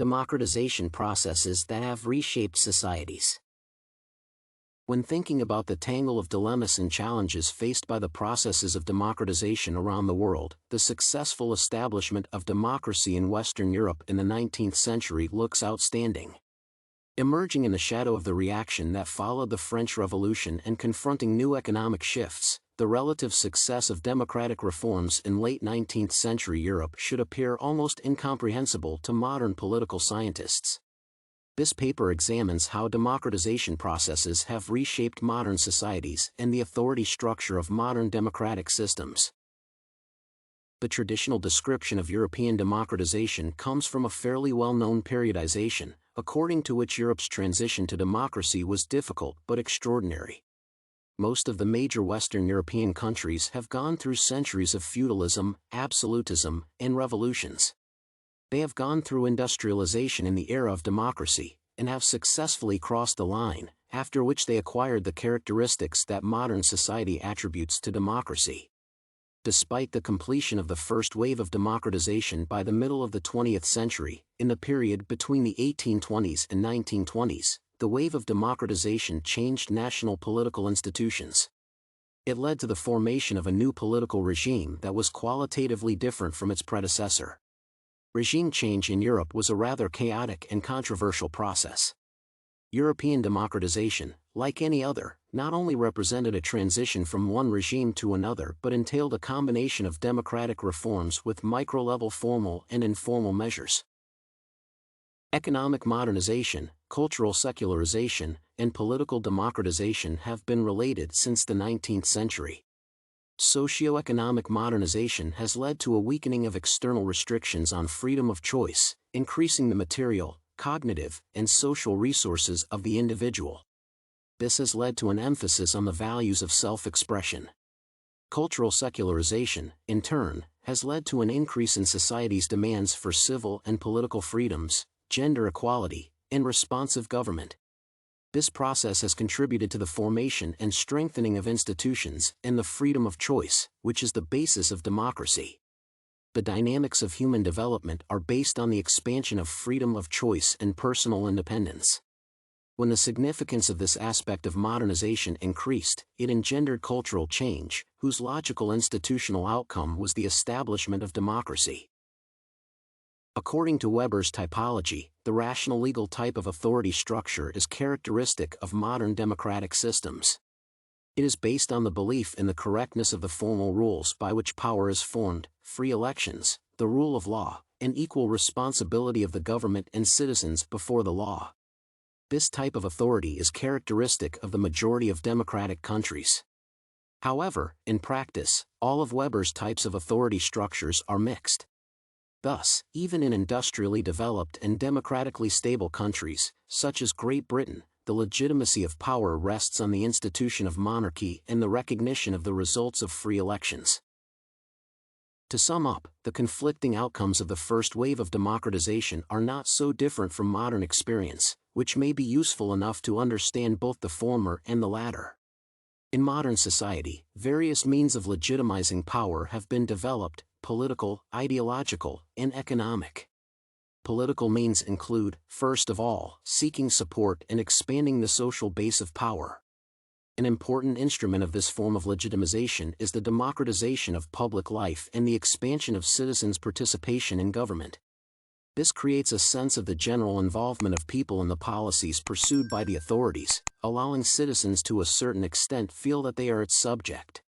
Democratization processes that have reshaped societies. When thinking about the tangle of dilemmas and challenges faced by the processes of democratization around the world, the successful establishment of democracy in Western Europe in the 19th century looks outstanding. Emerging in the shadow of the reaction that followed the French Revolution and confronting new economic shifts, the relative success of democratic reforms in late 19th century Europe should appear almost incomprehensible to modern political scientists. This paper examines how democratization processes have reshaped modern societies and the authority structure of modern democratic systems. The traditional description of European democratization comes from a fairly well-known periodization, according to which Europe's transition to democracy was difficult but extraordinary. Most of the major Western European countries have gone through centuries of feudalism, absolutism, and revolutions. They have gone through industrialization in the era of democracy, and have successfully crossed the line, after which they acquired the characteristics that modern society attributes to democracy. Despite the completion of the first wave of democratization by the middle of the 20th century, in the period between the 1820s and 1920s, the wave of democratization changed national political institutions. It led to the formation of a new political regime that was qualitatively different from its predecessor. Regime change in Europe was a rather chaotic and controversial process. European democratization, like any other, not only represented a transition from one regime to another but entailed a combination of democratic reforms with micro-level formal and informal measures. Economic modernization, cultural secularization, and political democratization have been related since the 19th century. Socio-economic modernization has led to a weakening of external restrictions on freedom of choice, increasing the material, cognitive, and social resources of the individual. This has led to an emphasis on the values of self-expression. Cultural secularization, in turn, has led to an increase in society's demands for civil and political freedoms, gender equality, and responsive government. This process has contributed to the formation and strengthening of institutions and the freedom of choice, which is the basis of democracy. The dynamics of human development are based on the expansion of freedom of choice and personal independence. When the significance of this aspect of modernization increased, it engendered cultural change, whose logical institutional outcome was the establishment of democracy. According to Weber's typology, the rational legal type of authority structure is characteristic of modern democratic systems. It is based on the belief in the correctness of the formal rules by which power is formed, free elections, the rule of law, and equal responsibility of the government and citizens before the law. This type of authority is characteristic of the majority of democratic countries. However, in practice, all of Weber's types of authority structures are mixed. Thus, even in industrially developed and democratically stable countries, such as Great Britain, the legitimacy of power rests on the institution of monarchy and the recognition of the results of free elections. To sum up, the conflicting outcomes of the first wave of democratization are not so different from modern experience, which may be useful enough to understand both the former and the latter. In modern society, various means of legitimizing power have been developed: political, ideological, and economic. Political means include, first of all, seeking support and expanding the social base of power. An important instrument of this form of legitimization is the democratization of public life and the expansion of citizens' participation in government. This creates a sense of the general involvement of people in the policies pursued by the authorities, allowing citizens to a certain extent feel that they are its subject.